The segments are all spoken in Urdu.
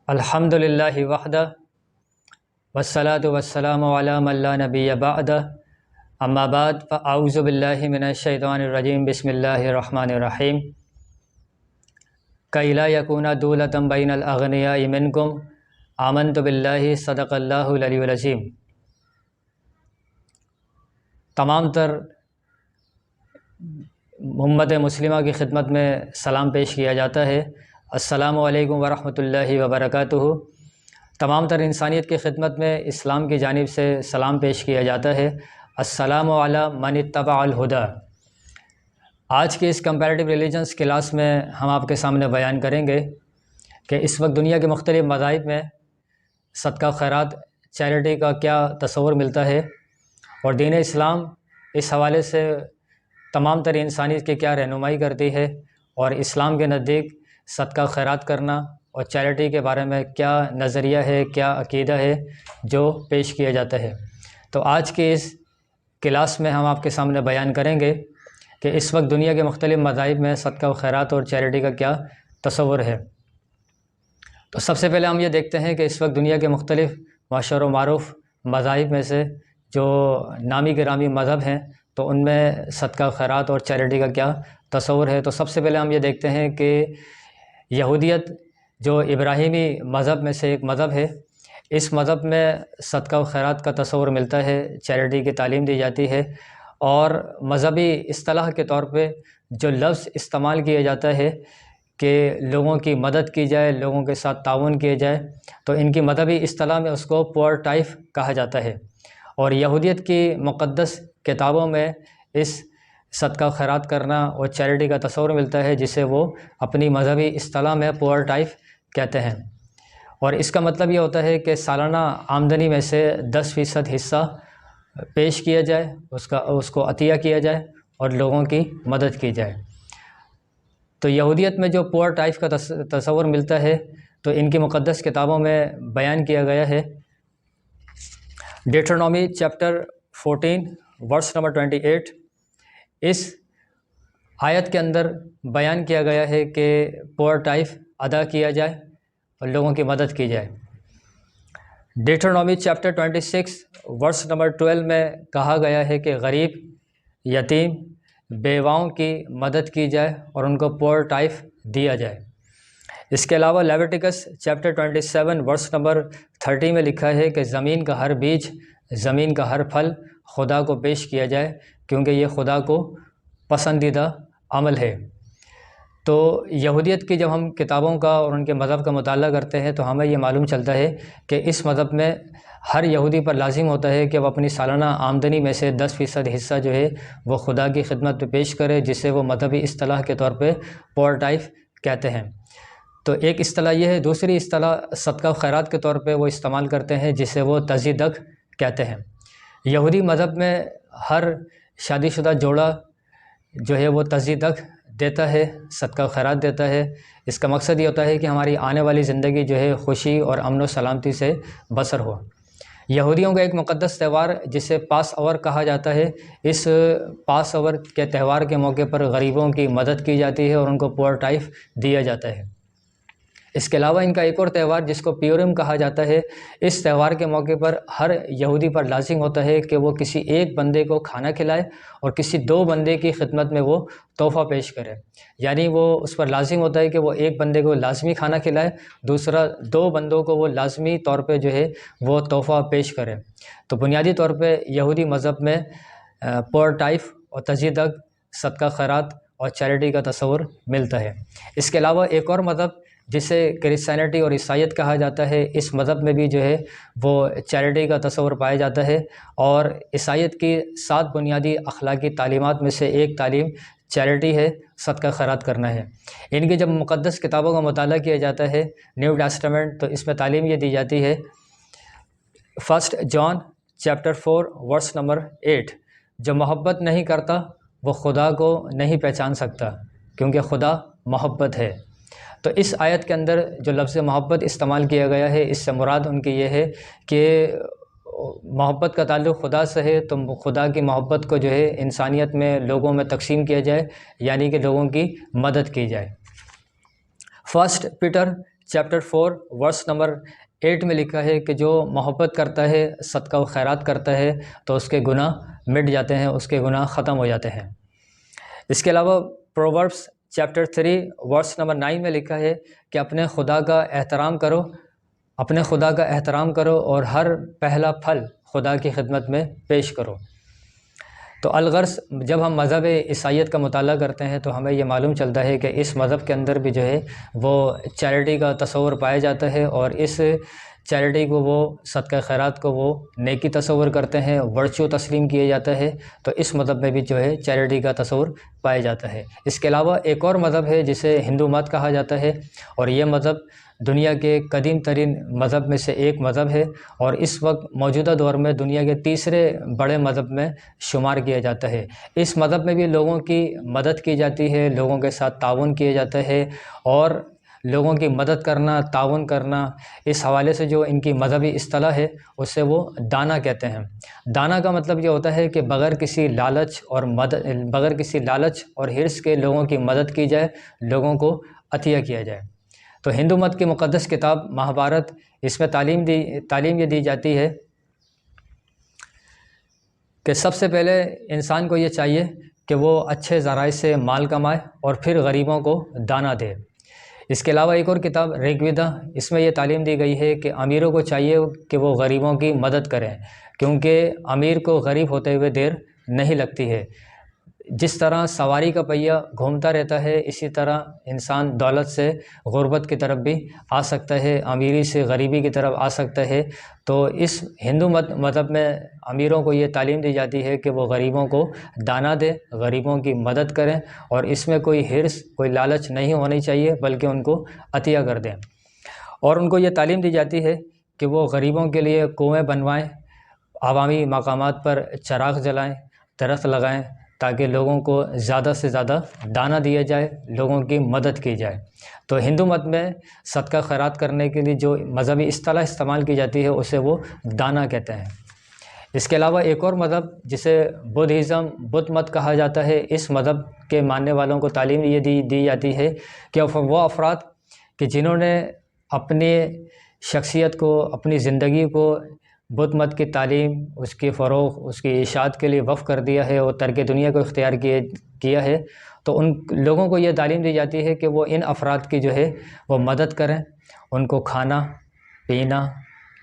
الحمد للہ وحدہ والصلاة والسلام علی من لا نبی بعدہ اما بعد فاعوذ باللہ من الشیطان الرجیم بسم اللہ الرحمن الرحیم کئی لا یکون دولۃ بین الاغنیاء منکم آمنت باللہ صدق اللہ العلی العظیم۔ تمام تر امت مسلمہ کی خدمت میں سلام پیش کیا جاتا ہے۔ السلام علیکم ورحمۃ اللہ وبرکاتہ۔ تمام تر انسانیت کی خدمت میں اسلام کی جانب سے سلام پیش کیا جاتا ہے۔ السلام علی من اتبع الہدی۔ آج کی اس کمپیریٹیو ریلیجنس کلاس میں ہم آپ کے سامنے بیان کریں گے کہ اس وقت دنیا کے مختلف مذاہب میں صدقہ خیرات چیریٹی کا کیا تصور ملتا ہے، اور دین اسلام اس حوالے سے تمام تر انسانیت کی کیا رہنمائی کرتی ہے، اور اسلام کے نزدیک صدقہ خیرات کرنا اور چیریٹی کے بارے میں کیا نظریہ ہے، کیا عقیدہ ہے جو پیش کیا جاتا ہے۔ تو آج کی اس کلاس میں ہم آپ کے سامنے بیان کریں گے کہ اس وقت دنیا کے مختلف مذاہب میں صدقہ خیرات اور چیریٹی کا کیا تصور ہے۔ تو سب سے پہلے ہم یہ دیکھتے ہیں کہ اس وقت دنیا کے مختلف مشہور و معروف مذاہب میں سے جو نامی گرامی مذہب ہیں تو ان میں صدقہ خیرات اور چیریٹی کا کیا تصور ہے۔ تو سب سے پہلے ہم یہ دیکھتے ہیں کہ یہودیت جو ابراہیمی مذہب میں سے ایک مذہب ہے، اس مذہب میں صدقہ و خیرات کا تصور ملتا ہے، چیریٹی کی تعلیم دی جاتی ہے، اور مذہبی اصطلاح کے طور پہ جو لفظ استعمال کیا جاتا ہے کہ لوگوں کی مدد کی جائے، لوگوں کے ساتھ تعاون کیا جائے، تو ان کی مذہبی اصطلاح میں اس کو پور ٹائف کہا جاتا ہے۔ اور یہودیت کی مقدس کتابوں میں اس صدقہ خیرات کرنا اور چیریٹی کا تصور ملتا ہے، جسے وہ اپنی مذہبی اصطلاح میں پور ٹائف کہتے ہیں۔ اور اس کا مطلب یہ ہوتا ہے کہ سالانہ آمدنی میں سے 10% حصہ پیش کیا جائے، اس کو عطیہ کیا جائے اور لوگوں کی مدد کی جائے۔ تو یہودیت میں جو پور ٹائف کا تصور ملتا ہے تو ان کی مقدس کتابوں میں بیان کیا گیا ہے۔ ڈیٹرونومی چیپٹر 14 ورس نمبر 28، اس آیت کے اندر بیان کیا گیا ہے کہ پور ٹائف ادا کیا جائے اور لوگوں کی مدد کی جائے۔ ڈیٹرونومی چیپٹر 26 ورس نمبر 12 میں کہا گیا ہے کہ غریب، یتیم، بیواؤں کی مدد کی جائے اور ان کو پور ٹائف دیا جائے۔ اس کے علاوہ لیویٹیکس چیپٹر 27 ورس نمبر 30 میں لکھا ہے کہ زمین کا ہر بیج، زمین کا ہر پھل خدا کو پیش کیا جائے، کیونکہ یہ خدا کو پسندیدہ عمل ہے۔ تو یہودیت کی جب ہم کتابوں کا اور ان کے مذہب کا مطالعہ کرتے ہیں تو ہمیں یہ معلوم چلتا ہے کہ اس مذہب میں ہر یہودی پر لازم ہوتا ہے کہ وہ اپنی سالانہ آمدنی میں سے 10% حصہ جو ہے وہ خدا کی خدمت پہ پیش کرے، جسے وہ مذہبی اصطلاح کے طور پہ پور ٹائف کہتے ہیں۔ تو ایک اصطلاح یہ ہے۔ دوسری اصطلاح صدقہ خیرات کے طور پہ وہ استعمال کرتے ہیں، جسے وہ تصدیق کہتے ہیں۔ یہودی مذہب میں ہر شادی شدہ جوڑا جو ہے وہ تصدیق دیتا ہے، صدقہ خیرات دیتا ہے۔ اس کا مقصد یہ ہوتا ہے کہ ہماری آنے والی زندگی جو ہے خوشی اور امن و سلامتی سے بسر ہو۔ یہودیوں کا ایک مقدس تہوار جسے پاس اوور کہا جاتا ہے، اس پاس اوور کے تہوار کے موقع پر غریبوں کی مدد کی جاتی ہے اور ان کو پور ٹائف دیا جاتا ہے۔ اس کے علاوہ ان کا ایک اور تہوار جس کو پیورم کہا جاتا ہے، اس تہوار کے موقع پر ہر یہودی پر لازم ہوتا ہے کہ وہ کسی ایک بندے کو کھانا کھلائے اور کسی 2 بندے کی خدمت میں وہ تحفہ پیش کرے۔ یعنی وہ اس پر لازم ہوتا ہے کہ وہ ایک بندے کو لازمی کھانا کھلائے، دوسرا 2 بندوں کو وہ لازمی طور پہ جو ہے وہ تحفہ پیش کرے۔ تو بنیادی طور پہ یہودی مذہب میں پور ٹائف اور تصدیق، صدقہ خیرات اور چیریٹی کا تصور ملتا ہے۔ اس کے علاوہ ایک اور مذہب جسے کرسچینٹی اور عیسائیت کہا جاتا ہے، اس مذہب میں بھی جو ہے وہ چیریٹی کا تصور پایا جاتا ہے، اور عیسائیت کی 7 بنیادی اخلاقی تعلیمات میں سے ایک تعلیم چیریٹی ہے، صدقہ خیرات کرنا ہے۔ ان کی جب مقدس کتابوں کا مطالعہ کیا جاتا ہے، نیو ٹیسٹمنٹ، تو اس میں تعلیم یہ دی جاتی ہے۔ 1 جان چیپٹر 4 ورس نمبر 8، جو محبت نہیں کرتا وہ خدا کو نہیں پہچان سکتا، کیونکہ خدا محبت ہے۔ تو اس آیت کے اندر جو لفظ محبت استعمال کیا گیا ہے، اس سے مراد ان کی یہ ہے کہ محبت کا تعلق خدا سے ہے، تو خدا کی محبت کو جو ہے انسانیت میں لوگوں میں تقسیم کیا جائے، یعنی کہ لوگوں کی مدد کی جائے۔ 1 پیٹر چیپٹر 4 ورس نمبر 8 میں لکھا ہے کہ جو محبت کرتا ہے، صدقہ و خیرات کرتا ہے تو اس کے گناہ مٹ جاتے ہیں، اس کے گناہ ختم ہو جاتے ہیں۔ اس کے علاوہ پرووربس چیپٹر 3 ورس نمبر 9 میں لکھا ہے کہ اپنے خدا کا احترام کرو، اپنے خدا کا احترام کرو اور ہر پہلا پھل خدا کی خدمت میں پیش کرو۔ تو الغرض جب ہم مذہب عیسائیت کا مطالعہ کرتے ہیں تو ہمیں یہ معلوم چلتا ہے کہ اس مذہب کے اندر بھی جو ہے وہ چیریٹی کا تصور پایا جاتا ہے، اور اس چیریٹی کو وہ صدقہ خیرات کو وہ نیکی تصور کرتے ہیں، ورچو تسلیم کیا جاتا ہے۔ تو اس مذہب میں بھی جو ہے چیریٹی کا تصور پایا جاتا ہے۔ اس کے علاوہ ایک اور مذہب ہے جسے ہندو مت کہا جاتا ہے، اور یہ مذہب دنیا کے قدیم ترین مذہب میں سے ایک مذہب ہے، اور اس وقت موجودہ دور میں دنیا کے تیسرے بڑے مذہب میں شمار کیا جاتا ہے۔ اس مذہب میں بھی لوگوں کی مدد کی جاتی ہے، لوگوں کے ساتھ تعاون کیا جاتا ہے، اور لوگوں کی مدد کرنا، تعاون کرنا، اس حوالے سے جو ان کی مذہبی اصطلاح ہے اسے وہ دانا کہتے ہیں۔ دانا کا مطلب یہ ہوتا ہے کہ بغیر کسی لالچ اور حرص کے لوگوں کی مدد کی جائے، لوگوں کو عطیہ کیا جائے۔ تو ہندو مت کی مقدس کتاب مہابھارت، اس میں تعلیم یہ دی جاتی ہے کہ سب سے پہلے انسان کو یہ چاہیے کہ وہ اچھے ذرائع سے مال کمائے اور پھر غریبوں کو دانہ دے۔ اس کے علاوہ ایک اور کتاب ریگ ویدا، اس میں یہ تعلیم دی گئی ہے کہ امیروں کو چاہیے کہ وہ غریبوں کی مدد کریں، کیونکہ امیر کو غریب ہوتے ہوئے دیر نہیں لگتی ہے۔ جس طرح سواری کا پہیہ گھومتا رہتا ہے، اسی طرح انسان دولت سے غربت کی طرف بھی آ سکتا ہے، امیری سے غریبی کی طرف آ سکتا ہے۔ تو اس ہندو مذہب میں امیروں کو یہ تعلیم دی جاتی ہے کہ وہ غریبوں کو دانہ دیں، غریبوں کی مدد کریں، اور اس میں کوئی حرص، کوئی لالچ نہیں ہونی چاہیے، بلکہ ان کو عطیہ کر دیں۔ اور ان کو یہ تعلیم دی جاتی ہے کہ وہ غریبوں کے لیے کنویں بنوائیں، عوامی مقامات پر چراغ جلائیں، درخت لگائیں، تاکہ لوگوں کو زیادہ سے زیادہ دانہ دیا جائے، لوگوں کی مدد کی جائے۔ تو ہندو مت میں صدقہ خیرات کرنے کے لیے جو مذہبی اصطلاح استعمال کی جاتی ہے اسے وہ دانہ کہتے ہیں۔ اس کے علاوہ ایک اور مذہب جسے بدھ مت کہا جاتا ہے، اس مذہب کے ماننے والوں کو تعلیم یہ دی جاتی ہے کہ وہ افراد کہ جنہوں نے اپنی شخصیت کو، اپنی زندگی کو بدھ مت کی تعلیم، اس کی فروغ، اس کی اشاعت کے لیے وقف کر دیا ہے اور ترک دنیا کو اختیار کیا ہے، تو ان لوگوں کو یہ تعلیم دی جاتی ہے کہ وہ ان افراد کی جو ہے وہ مدد کریں، ان کو کھانا، پینا،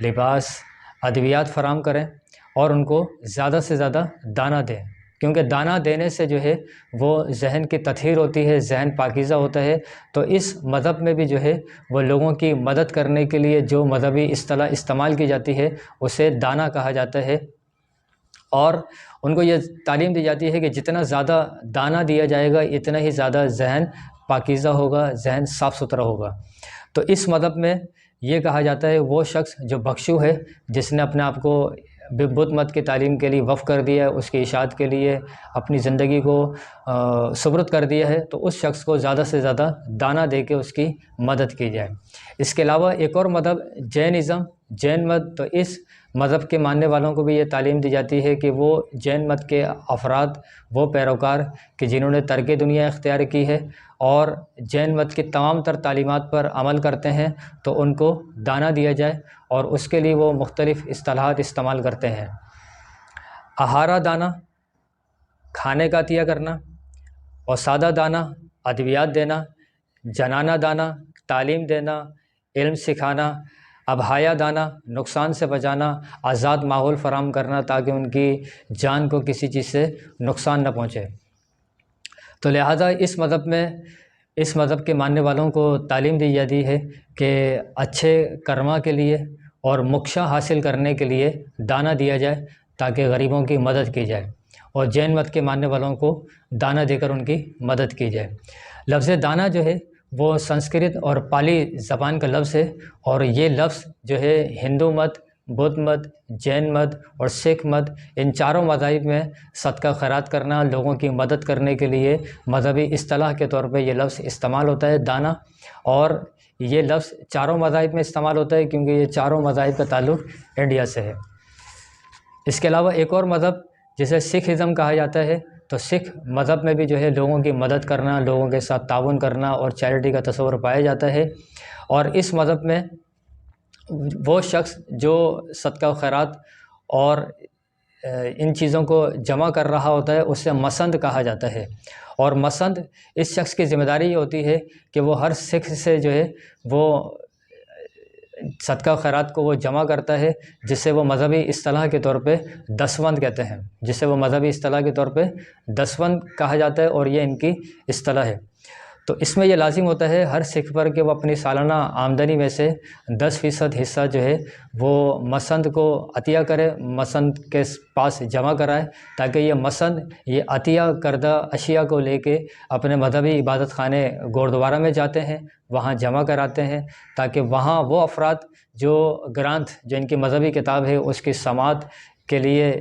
لباس، ادویات فراہم کریں، اور ان کو زیادہ سے زیادہ دانہ دیں، کیونکہ دانہ دینے سے جو ہے وہ ذہن کی تطہیر ہوتی ہے، ذہن پاکیزہ ہوتا ہے۔ تو اس مذہب میں بھی جو ہے وہ لوگوں کی مدد کرنے کے لیے جو مذہبی اصطلاح استعمال کی جاتی ہے اسے دانہ کہا جاتا ہے، اور ان کو یہ تعلیم دی جاتی ہے کہ جتنا زیادہ دانہ دیا جائے گا اتنا ہی زیادہ ذہن پاکیزہ ہوگا، ذہن صاف ستھرا ہوگا۔ تو اس مذہب میں یہ کہا جاتا ہے وہ شخص جو بخشو ہے، جس نے اپنے آپ کو بدھ مت کی تعلیم کے لیے وقف کر دیا ہے، اس کی اشاعت کے لیے اپنی زندگی کو سپرد کر دیا ہے، تو اس شخص کو زیادہ سے زیادہ دانہ دے کے اس کی مدد کی جائے۔ اس کے علاوہ ایک اور مذہب جین مت، تو اس مذہب کے ماننے والوں کو بھی یہ تعلیم دی جاتی ہے کہ وہ جین مت کے افراد، وہ پیروکار کہ جنہوں نے ترک دنیا اختیار کی ہے اور جین مت کی تمام تر تعلیمات پر عمل کرتے ہیں، تو ان کو دانہ دیا جائے، اور اس کے لیے وہ مختلف اصطلاحات استعمال کرتے ہیں۔ آہارا دانہ، کھانے کا عطیہ کرنا، اور سادہ دانہ، ادویات دینا، جنانہ دانہ، تعلیم دینا، علم سکھانا، ابہایا دانہ، نقصان سے بچانا، آزاد ماحول فراہم کرنا تاکہ ان کی جان کو کسی چیز سے نقصان نہ پہنچے۔ تو لہٰذا اس مذہب کے ماننے والوں کو تعلیم دی جاتی ہے کہ اچھے کرما کے لیے اور موکشا حاصل کرنے کے لیے دانہ دیا جائے تاکہ غریبوں کی مدد کی جائے، اور جین مت کے ماننے والوں کو دانہ دے کر ان کی مدد کی جائے۔ لفظ دانہ جو ہے وہ سنسکرت اور پالی زبان کا لفظ ہے، اور یہ لفظ جو ہے ہندو مت، بدھ مت، جین مت اور سکھ مت، ان چاروں مذاہب میں صدقہ خیرات کرنا، لوگوں کی مدد کرنے کے لیے مذہبی اصطلاح کے طور پہ یہ لفظ استعمال ہوتا ہے دانہ، اور یہ لفظ چاروں مذاہب میں استعمال ہوتا ہے کیونکہ یہ چاروں مذاہب کا تعلق انڈیا سے ہے۔ اس کے علاوہ ایک اور مذہب جسے سکھ ازم کہا جاتا ہے، تو سکھ مذہب میں بھی جو ہے لوگوں کی مدد کرنا، لوگوں کے ساتھ تعاون کرنا اور چیریٹی کا تصور پایا جاتا ہے۔ اور اس مذہب میں وہ شخص جو صدقہ و خیرات اور ان چیزوں کو جمع کر رہا ہوتا ہے اسے مسند کہا جاتا ہے، اور مسند اس شخص کی ذمہ داری یہ ہوتی ہے کہ وہ ہر سکھ سے جو ہے وہ صدقہ و خیرات کو وہ جمع کرتا ہے، جسے وہ مذہبی اصطلاح کے طور پہ دسوند کہتے ہیں، جسے وہ مذہبی اصطلاح کے طور پہ دسوند کہا جاتا ہے، اور یہ ان کی اصطلاح ہے۔ تو اس میں یہ لازم ہوتا ہے ہر سکھ پر کہ وہ اپنی سالانہ آمدنی میں سے 10% حصہ جو ہے وہ مسند کو عطیہ کرے، مسند کے پاس جمع کرائے، تاکہ یہ مسند یہ عطیہ کردہ اشیاء کو لے کے اپنے مذہبی عبادت خانے گورودوارہ میں جاتے ہیں، وہاں جمع کراتے ہیں، تاکہ وہاں وہ افراد جو گرانتھ جو ان کی مذہبی کتاب ہے اس کی سماعت کے لیے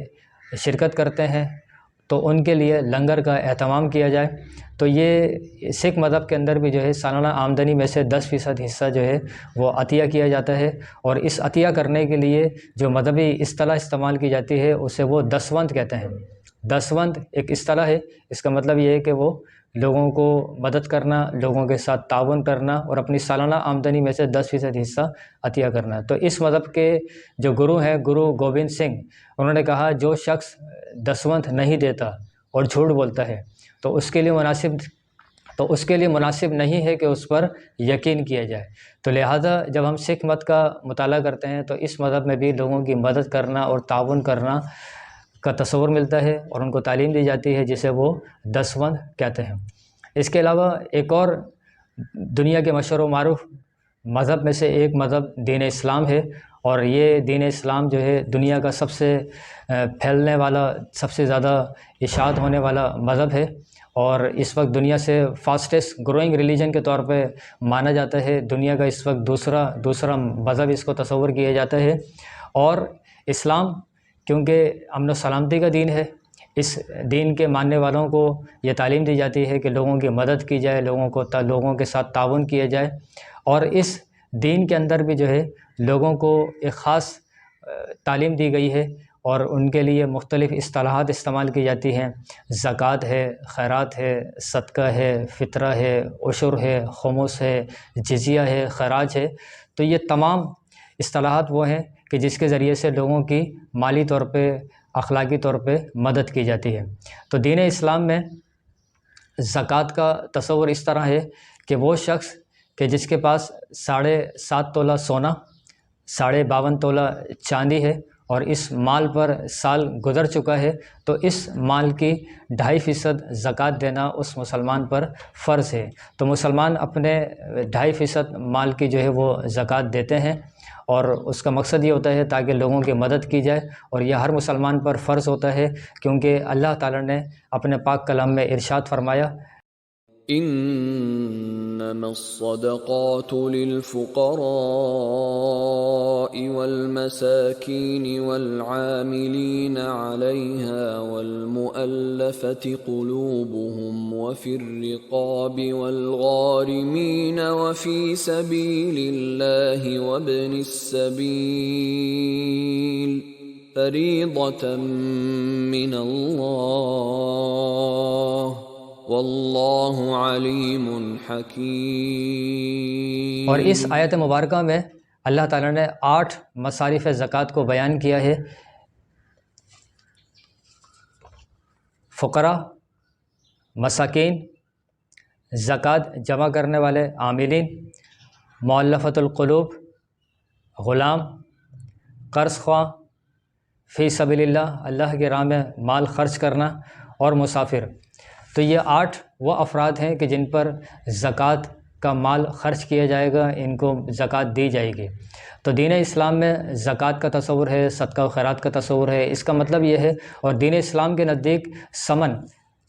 شرکت کرتے ہیں تو ان کے لیے لنگر کا اہتمام کیا جائے۔ تو یہ سکھ مذہب کے اندر بھی جو ہے سالانہ آمدنی میں سے 10% حصہ جو ہے وہ عطیہ کیا جاتا ہے، اور اس عطیہ کرنے کے لیے جو مذہبی اصطلاح استعمال کی جاتی ہے اسے وہ دسوند کہتے ہیں۔ دسوند ایک اصطلاح ہے، اس کا مطلب یہ ہے کہ وہ لوگوں کو مدد کرنا، لوگوں کے ساتھ تعاون کرنا اور اپنی سالانہ آمدنی میں سے 10% حصہ عطیہ کرنا۔ تو اس مذہب کے جو گرو ہیں، گرو گوبند سنگھ، انہوں نے کہا جو شخص دسوند نہیں دیتا اور جھوٹ بولتا ہے تو اس کے لیے مناسب نہیں ہے کہ اس پر یقین کیا جائے۔ تو لہٰذا جب ہم سکھ مت کا مطالعہ کرتے ہیں تو اس مذہب میں بھی لوگوں کی مدد کرنا اور تعاون کرنا کا تصور ملتا ہے، اور ان کو تعلیم دی جاتی ہے جسے وہ دسوند کہتے ہیں۔ اس کے علاوہ ایک اور دنیا کے مشہور و معروف مذہب میں سے ایک مذہب دین اسلام ہے، اور یہ دین اسلام جو ہے دنیا کا سب سے پھیلنے والا، سب سے زیادہ اشاعت ہونے والا مذہب ہے، اور اس وقت دنیا سے فاسٹسٹ گروئنگ ریلیجن کے طور پہ مانا جاتا ہے۔ دنیا کا اس وقت دوسرا مذہب اس کو تصور کیا جاتا ہے، اور اسلام کیونکہ امن و سلامتی کا دین ہے، اس دین کے ماننے والوں کو یہ تعلیم دی جاتی ہے کہ لوگوں کی مدد کی جائے، لوگوں کے ساتھ تعاون کیا جائے، اور اس دین کے اندر بھی جو ہے لوگوں کو ایک خاص تعلیم دی گئی ہے، اور ان کے لیے مختلف اصطلاحات استعمال کی جاتی ہیں۔ زکوٰۃ ہے، خیرات ہے، صدقہ ہے، فطرہ ہے، عشر ہے، خمس ہے، جزیہ ہے، خراج ہے۔ تو یہ تمام اصطلاحات وہ ہیں کہ جس کے ذریعے سے لوگوں کی مالی طور پہ، اخلاقی طور پہ مدد کی جاتی ہے۔ تو دین اسلام میں زکوٰۃ کا تصور اس طرح ہے کہ وہ شخص کہ جس کے پاس 7.5 تولہ سونا، 52.5 تولہ چاندی ہے، اور اس مال پر سال گزر چکا ہے، تو اس مال کی 2.5% زکوٰۃ دینا اس مسلمان پر فرض ہے۔ تو مسلمان اپنے 2.5% مال کی جو ہے وہ زکوٰۃ دیتے ہیں، اور اس کا مقصد یہ ہوتا ہے تاکہ لوگوں کی مدد کی جائے، اور یہ ہر مسلمان پر فرض ہوتا ہے، کیونکہ اللہ تعالیٰ نے اپنے پاک کلام میں ارشاد فرمایا، انما الصدقات للفقراء والمساكين والعاملين عليها والمؤلفة قلوبهم وفي الرقاب والغارمين وفي سبيل الله وابن السبيل فريضة من الله واللہ علیم حکیم۔ اور اس آیت مبارکہ میں اللہ تعالیٰ نے 8 مصارف زکوٰۃ کو بیان کیا ہے۔ فقراء، مساکین، زکوٰۃ جمع کرنے والے عاملین، مؤلفۃ القلوب، غلام، قرض خواہ، فی سبیل اللہ، اللہ کی راہ میں مال خرچ کرنا، اور مسافر۔ تو یہ 8 وہ افراد ہیں کہ جن پر زکوٰۃ کا مال خرچ کیا جائے گا، ان کو زکوٰۃ دی جائے گی۔ تو دین اسلام میں زکوٰۃ کا تصور ہے، صدقہ و خیرات کا تصور ہے۔ اس کا مطلب یہ ہے، اور دین اسلام کے نزدیک سمن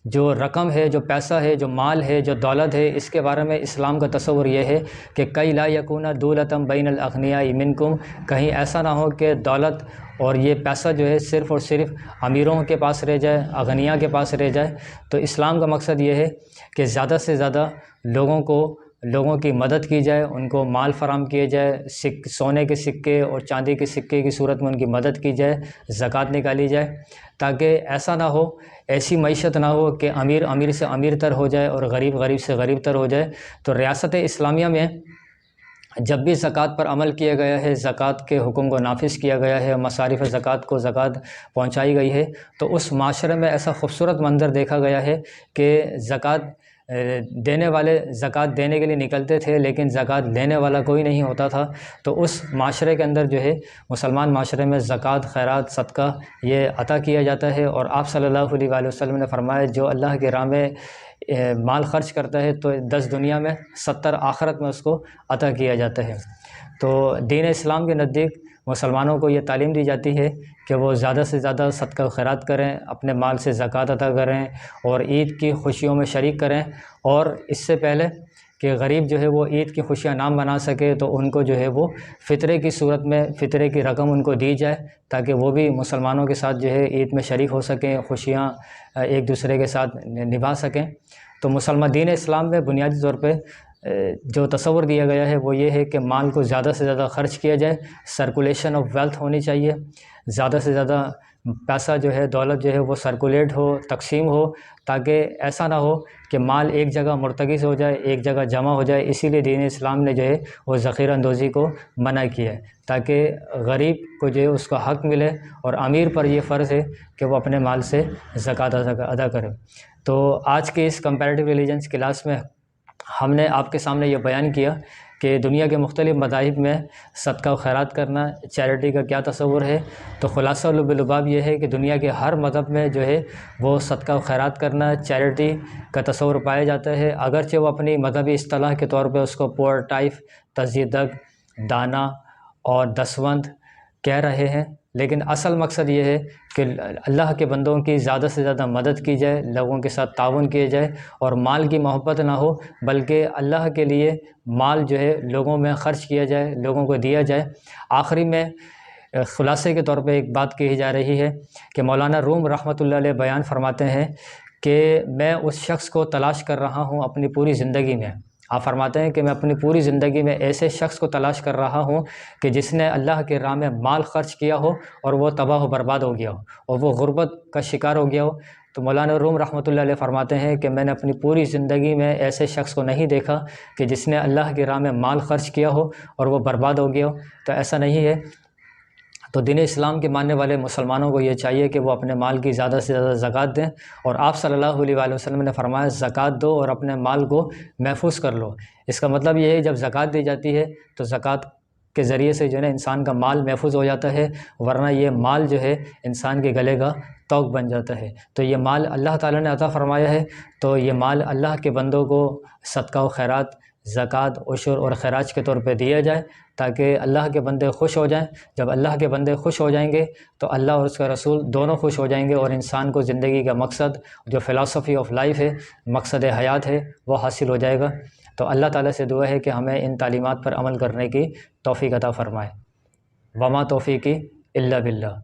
جو رقم ہے، جو پیسہ ہے، جو مال ہے، جو دولت ہے، اس کے بارے میں اسلام کا تصور یہ ہے کہ کئی لا یکون دولۃ بین الاغنیاء منکم، کہیں ایسا نہ ہو کہ دولت اور یہ پیسہ جو ہے صرف اور صرف امیروں کے پاس رہ جائے، اغنیاء کے پاس رہ جائے۔ تو اسلام کا مقصد یہ ہے کہ زیادہ سے زیادہ لوگوں کو لوگوں کی مدد کی جائے، ان کو مال فراہم کیے جائے، سونے کے سکے اور چاندی کے سکے کی صورت میں ان کی مدد کی جائے، زکوٰۃ نکالی جائے، تاکہ ایسا نہ ہو، ایسی معیشت نہ ہو کہ امیر امیر سے امیر تر ہو جائے اور غریب غریب سے غریب تر ہو جائے۔ تو ریاست اسلامیہ میں جب بھی زکوٰۃ پر عمل کیا گیا ہے، زکوٰۃ کے حکم کو نافذ کیا گیا ہے، مصارف زکوٰۃ کو زکوٰۃ پہنچائی گئی ہے، تو اس معاشرے میں ایسا خوبصورت منظر دیکھا گیا ہے کہ زکوٰۃ دینے والے زکوٰۃ دینے کے لیے نکلتے تھے، لیکن زکوٰۃ لینے والا کوئی نہیں ہوتا تھا۔ تو اس معاشرے کے اندر جو ہے، مسلمان معاشرے میں زکوٰۃ، خیرات، صدقہ یہ عطا کیا جاتا ہے، اور آپ صلی اللہ علیہ وآلہ وسلم نے فرمایا جو اللہ کی راہ میں مال خرچ کرتا ہے تو 10 دنیا میں 70 آخرت میں اس کو عطا کیا جاتا ہے۔ تو دین اسلام کے نزدیک مسلمانوں کو یہ تعلیم دی جاتی ہے کہ وہ زیادہ سے زیادہ صدقہ و خیرات کریں، اپنے مال سے زکوٰۃ عطا کریں اور عید کی خوشیوں میں شریک کریں، اور اس سے پہلے کہ غریب جو ہے وہ عید کی خوشیاں نہ منا سکے تو ان کو جو ہے وہ فطرے کی صورت میں فطرے کی رقم ان کو دی جائے، تاکہ وہ بھی مسلمانوں کے ساتھ جو ہے عید میں شریک ہو سکیں، خوشیاں ایک دوسرے کے ساتھ نبھا سکیں۔ تو مسلمان دین اسلام میں بنیادی طور پہ جو تصور دیا گیا ہے وہ یہ ہے کہ مال کو زیادہ سے زیادہ خرچ کیا جائے، سرکولیشن آف ویلتھ ہونی چاہیے، زیادہ سے زیادہ پیسہ جو ہے، دولت جو ہے وہ سرکولیٹ ہو، تقسیم ہو، تاکہ ایسا نہ ہو کہ مال ایک جگہ مرتکز ہو جائے، ایک جگہ جمع ہو جائے۔ اسی لیے دین اسلام نے جو ہے وہ ذخیرہ اندوزی کو منع کیا ہے، تاکہ غریب کو جو ہے اس کا حق ملے، اور امیر پر یہ فرض ہے کہ وہ اپنے مال سے زکوٰۃ ادا کرے۔ تو آج کے اس کمپیریٹیو ریلیجنس کلاس میں ہم نے آپ کے سامنے یہ بیان کیا کہ دنیا کے مختلف مذاہب میں صدقہ و خیرات کرنا، چیریٹی کا کیا تصور ہے۔ تو خلاصہ لب لباب یہ ہے کہ دنیا کے ہر مذہب میں جو ہے وہ صدقہ و خیرات کرنا، چیریٹی کا تصور پایا جاتا ہے، اگرچہ وہ اپنی مذہبی اصطلاح کے طور پہ اس کو پور ٹائف، تصدیق، دانا اور دسوند کہہ رہے ہیں، لیکن اصل مقصد یہ ہے کہ اللہ کے بندوں کی زیادہ سے زیادہ مدد کی جائے، لوگوں کے ساتھ تعاون کیا جائے، اور مال کی محبت نہ ہو بلکہ اللہ کے لیے مال جو ہے لوگوں میں خرچ کیا جائے، لوگوں کو دیا جائے۔ آخری میں خلاصے کے طور پہ ایک بات کہی جا رہی ہے کہ مولانا روم رحمۃ اللہ علیہ بیان فرماتے ہیں کہ میں اس شخص کو تلاش کر رہا ہوں اپنی پوری زندگی میں۔ آپ فرماتے ہیں کہ میں اپنی پوری زندگی میں ایسے شخص کو تلاش کر رہا ہوں کہ جس نے اللہ کے راہ میں مال خرچ کیا ہو اور وہ تباہ و برباد ہو گیا ہو اور وہ غربت کا شکار ہو گیا ہو۔ تو مولانا روم رحمۃ اللہ علیہ فرماتے ہیں کہ میں نے اپنی پوری زندگی میں ایسے شخص کو نہیں دیکھا کہ جس نے اللہ کی راہ میں مال خرچ کیا ہو اور وہ برباد ہو گیا ہو۔ تو ایسا نہیں ہے۔ تو دین اسلام کے ماننے والے مسلمانوں کو یہ چاہیے کہ وہ اپنے مال کی زیادہ سے زیادہ زکوٰۃ دیں، اور آپ صلی اللہ علیہ وآلہ وسلم نے فرمایا زکوٰۃ دو اور اپنے مال کو محفوظ کر لو۔ اس کا مطلب یہ ہے جب زکوٰۃ دی جاتی ہے تو زکوٰۃ کے ذریعے سے جو ہے نا انسان کا مال محفوظ ہو جاتا ہے، ورنہ یہ مال جو ہے انسان کے گلے کا توق بن جاتا ہے۔ تو یہ مال اللہ تعالیٰ نے عطا فرمایا ہے، تو یہ مال اللہ کے بندوں کو صدقہ و خیرات، زکوٰۃ، عشر اور خراج کے طور پہ دیا جائے، تاکہ اللہ کے بندے خوش ہو جائیں۔ جب اللہ کے بندے خوش ہو جائیں گے تو اللہ اور اس کا رسول دونوں خوش ہو جائیں گے، اور انسان کو زندگی کا مقصد جو فلسفی آف لائف ہے، مقصد حیات ہے، وہ حاصل ہو جائے گا۔ تو اللہ تعالیٰ سے دعا ہے کہ ہمیں ان تعلیمات پر عمل کرنے کی توفیق عطا فرمائے۔ وما توفیقی الا باللہ۔